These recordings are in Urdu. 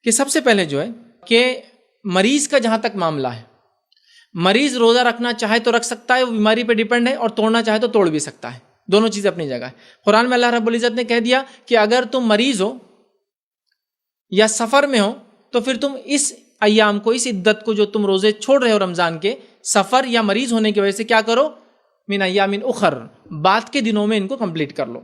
کہ سب سے پہلے جو ہے کہ مریض کا جہاں تک معاملہ ہے، مریض روزہ رکھنا چاہے تو رکھ سکتا ہے، وہ بیماری پہ ڈیپینڈ ہے، اور توڑنا چاہے تو توڑ بھی سکتا ہے، دونوں چیزیں اپنی جگہ ہے۔ قرآن میں اللہ رب العزت نے کہہ دیا کہ اگر تم مریض ہو یا سفر میں ہو تو پھر تم اس ایام کو، اس عدت کو جو تم روزے چھوڑ رہے ہو رمضان کے، سفر یا مریض ہونے کی وجہ سے کیا کرو، من ایام اخر، بعد کے دنوں میں ان کو کمپلیٹ کر لو،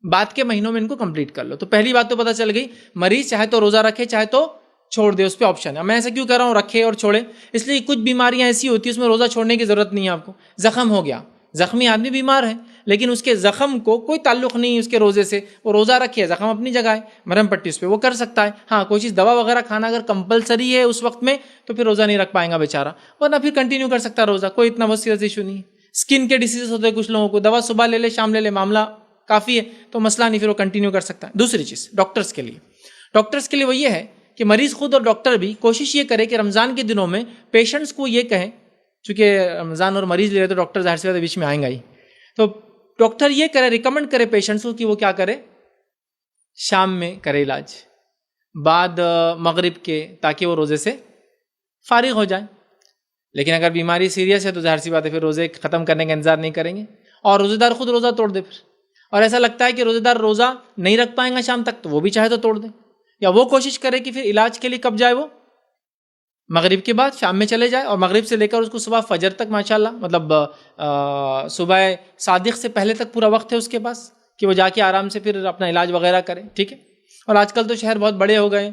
بعد کے مہینوں میں ان کو کمپلیٹ کر لو۔ تو پہلی بات تو پتہ چل گئی، مریض چاہے تو روزہ رکھے چاہے تو چھوڑ دے، اس پہ آپشن ہے۔ میں ایسا کیوں کہہ رہا ہوں رکھے اور چھوڑے؟ اس لیے کچھ بیماریاں ایسی ہوتی ہیں اس میں روزہ چھوڑنے کی ضرورت نہیں ہے آپ کو۔ زخم ہو گیا، زخمی آدمی بیمار ہے لیکن اس کے زخم کو کوئی تعلق نہیں اس کے روزے سے، وہ روزہ رکھے، زخم اپنی جگہ ہے، مرہم پٹی اس پہ وہ کر سکتا ہے۔ ہاں کوئی چیز دوا وغیرہ کھانا اگر کمپلسری ہے اس وقت میں تو پھر روزہ نہیں رکھ پائے گا بیچارہ، ورنہ پھر کنٹینیو کر سکتا ہے روزہ، کوئی اتنا بہت سیریس ایشو نہیں ہے۔ اسکن کے ڈیزیز ہوتے ہیں کچھ لوگوں کو، دوا صبح لے لے شام لے لے، معاملہ کافی ہے تو مسئلہ نہیں، پھر وہ کنٹینیو کر سکتا ہے۔ دوسری چیز ڈاکٹرز کے لیے وہ یہ ہے کہ مریض خود اور ڈاکٹر بھی کوشش یہ کرے کہ رمضان کے دنوں میں پیشنٹس کو یہ کہیں، چونکہ رمضان اور مریض لے رہے تو ڈاکٹر ظاہر سی بات ہے بیچ میں آئیں گا ہی، تو ڈاکٹر یہ کرے، ریکمنڈ کرے پیشنٹس کو کہ وہ کیا کرے، شام میں کرے علاج، بعد مغرب کے، تاکہ وہ روزے سے فارغ ہو جائے۔ لیکن اگر بیماری سیریس ہے تو ظاہر سی بات ہے پھر روزے ختم کرنے کا انتظار نہیں کریں گے، اور روزے دار خود روزہ توڑ دے پھر، اور ایسا لگتا ہے کہ روزے دار روزہ نہیں رکھ پائیں گا شام تک تو وہ بھی چاہے تو توڑ دے، یا وہ کوشش کرے کہ پھر علاج کے لیے کب جائے، وہ مغرب کے بعد شام میں چلے جائے، اور مغرب سے لے کر اس کو صبح فجر تک ماشاءاللہ، مطلب صبح صادق سے پہلے تک پورا وقت ہے اس کے پاس کہ وہ جا کے آرام سے پھر اپنا علاج وغیرہ کرے، ٹھیک ہے۔ اور آج کل تو شہر بہت بڑے ہو گئے،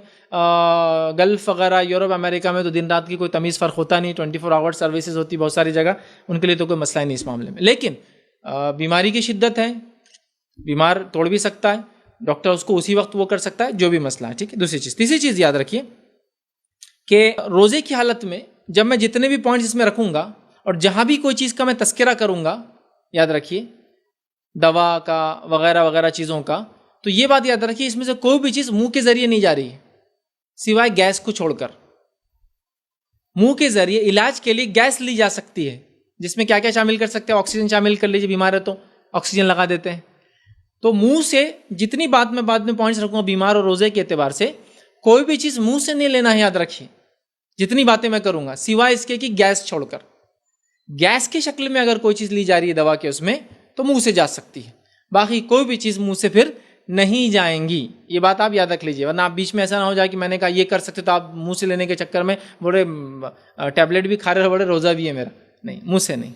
گلف وغیرہ، یورپ، امریکہ میں تو دن رات کی کوئی تمیز فرق ہوتا نہیں، 24 آور سروسز ہوتی بہت ساری جگہ، ان کے لیے تو کوئی مسئلہ ہی نہیں اس معاملے میں۔ لیکن بیماری کی شدت ہے، بیمار توڑ بھی سکتا ہے، ڈاکٹر اس کو اسی وقت وہ کر سکتا ہے، جو بھی مسئلہ ہے، ٹھیک ہے۔ دوسری چیز، تیسری چیز یاد رکھیے کہ روزے کی حالت میں جب میں جتنے بھی پوائنٹس اس میں رکھوں گا اور جہاں بھی کوئی چیز کا میں تذکرہ کروں گا، یاد رکھیے دوا کا وغیرہ وغیرہ چیزوں کا، تو یہ بات یاد رکھیے اس میں سے کوئی بھی چیز منہ کے ذریعے نہیں جا رہی ہے سوائے گیس کو چھوڑ کر۔ منہ کے ذریعے علاج کے لیے گیس لی جا سکتی ہے، جس میں کیا کیا شامل کر سکتے ہیں، آکسیجن شامل کر لیجیے، بیمار ہے تو آکسیجن لگا دیتے ہیں۔ تو منہ سے جتنی بات میں بعد میں پوائنٹس رکھوں گا بیمار اور روزے کے اعتبار سے، کوئی بھی چیز منہ سے نہیں لینا ہے، یاد رکھیے جتنی باتیں میں کروں گا سوائے اس کے کہ گیس چھوڑ کر، گیس کی شکل میں اگر کوئی چیز لی جا رہی ہے دوا کے اس میں تو منہ سے جا سکتی ہے، باقی کوئی بھی چیز منہ سے پھر نہیں جائیں گی، یہ بات آپ یاد رکھ لیجیے، ورنہ آپ بیچ میں ایسا نہ ہو جائے کہ میں نے کہا یہ کر سکتے تو آپ منہ سے لینے کے چکر میں بڑے ٹیبلٹ بھی کھا رہے ہو، بڑے روزہ بھی ہے میرا، نہیں، منہ سے نہیں۔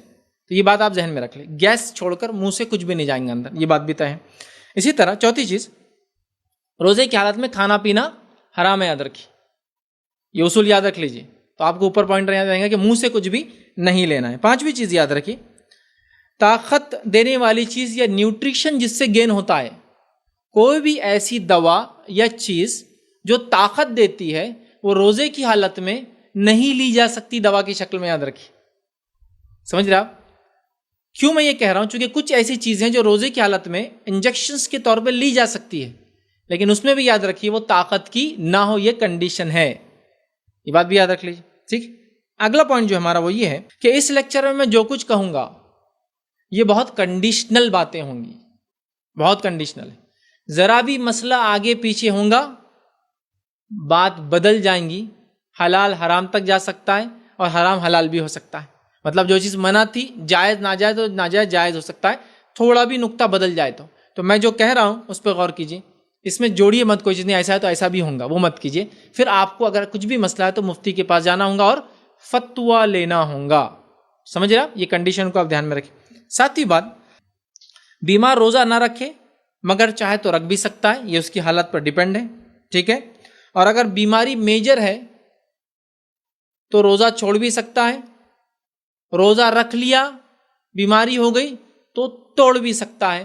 تو یہ بات آپ ذہن میں رکھ لیں، گیس چھوڑ کر منہ سے کچھ بھی نہیں جائیں گے اندر، یہ بات بھی طے ہے۔ اسی طرح چوتھی چیز، روزے کی حالت میں کھانا پینا حرام ہے، یاد رکھیے، یہ اصول یاد رکھ لیجیے، تو آپ کو اوپر پوائنٹ یاد رہیں گا کہ منہ سے کچھ بھی نہیں لینا ہے۔ پانچویں چیز یاد رکھیے، طاقت دینے والی چیز یا نیوٹریشن جس سے گین ہوتا ہے، کوئی بھی ایسی دوا یا چیز جو طاقت دیتی ہے وہ روزے کی حالت میں نہیں لی جا سکتی دوا کی شکل میں، یاد رکھیے۔ سمجھ رہے آپ کیوں میں یہ کہہ رہا ہوں؟ چونکہ کچھ ایسی چیزیں جو روزے کی حالت میں انجیکشنز کے طور پہ لی جا سکتی ہے، لیکن اس میں بھی یاد رکھیے وہ طاقت کی نہ ہو، یہ کنڈیشن ہے، یہ بات بھی یاد رکھ لیجیے، ٹھیک۔ اگلا پوائنٹ جو ہمارا وہ یہ ہے کہ اس لیکچر میں جو کچھ کہوں گا یہ بہت کنڈیشنل باتیں ہوں گی، بہت کنڈیشنل ہے، ذرا بھی مسئلہ آگے پیچھے ہوں گا بات بدل جائیں گی، حلال حرام تک جا سکتا ہے اور حرام حلال بھی ہو سکتا ہے، مطلب جو چیز منع تھی جائز ناجائز اور ناجائز جائز ہو سکتا ہے، تھوڑا بھی نقطہ بدل جائے تو میں جو کہہ رہا ہوں اس پہ غور کیجیے، اس میں جوڑیے مت، کوئی چیز نہیں ایسا ہے تو ایسا بھی ہوں گا وہ مت کیجیے، پھر آپ کو اگر کچھ بھی مسئلہ ہے تو مفتی کے پاس جانا ہوگا اور فتویٰ لینا ہوگا، سمجھ رہے آپ؟ یہ کنڈیشن کو آپ دھیان میں رکھیں۔ ساتھی بات، بیمار روزہ نہ رکھے مگر چاہے تو رکھ بھی سکتا ہے، یہ اس کی حالت پر ڈیپینڈ ہے، ٹھیک ہے۔ اور اگر بیماری میجر ہے تو روزہ چھوڑ بھی سکتا ہے، روزہ رکھ لیا بیماری ہو گئی تو توڑ بھی سکتا ہے،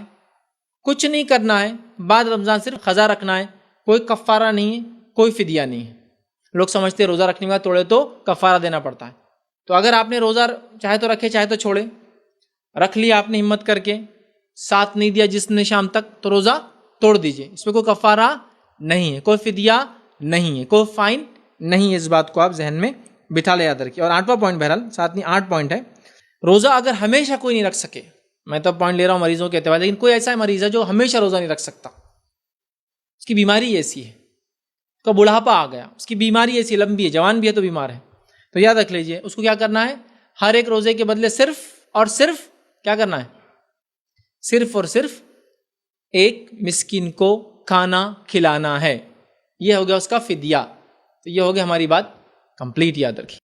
کچھ نہیں کرنا ہے، بعد رمضان صرف قضا رکھنا ہے، کوئی کفارہ نہیں ہے، کوئی فدیہ نہیں ہے۔ لوگ سمجھتے ہیں روزہ رکھنے کے بعد توڑے تو کفارہ دینا پڑتا ہے، تو اگر آپ نے روزہ چاہے تو رکھے چاہے تو چھوڑے، رکھ لیا آپ نے ہمت کر کے، ساتھ نہیں دیا جس نے شام تک، تو روزہ توڑ دیجئے، اس میں کوئی کفارہ نہیں ہے، کوئی فدیہ نہیں ہے، کوئی فائن نہیں ہے، اس بات کو آپ ذہن میں بٹھا لے، یاد رکھیے۔ اور 8واں پوائنٹ، بہرحال ساتھ میں 8 پوائنٹ ہے، روزہ اگر ہمیشہ کوئی نہیں رکھ سکے، میں تو پوائنٹ لے رہا ہوں مریضوں کے اعتبار، لیکن کوئی ایسا مریض ہے جو ہمیشہ روزہ نہیں رکھ سکتا، اس کی بیماری ایسی ہے، کا بڑھاپا آ گیا، اس کی بیماری ایسی لمبی ہے، جوان بھی ہے تو بیمار ہے، تو یاد رکھ لیجئے اس کو کیا کرنا ہے، ہر ایک روزے کے بدلے صرف اور صرف کیا کرنا ہے، صرف اور صرف ایک مسکین کو کھانا کھلانا ہے، یہ ہو گیا اس کا فدیہ۔ تو یہ ہو گیا ہماری بات کمپلیٹ، یاد رکھیے۔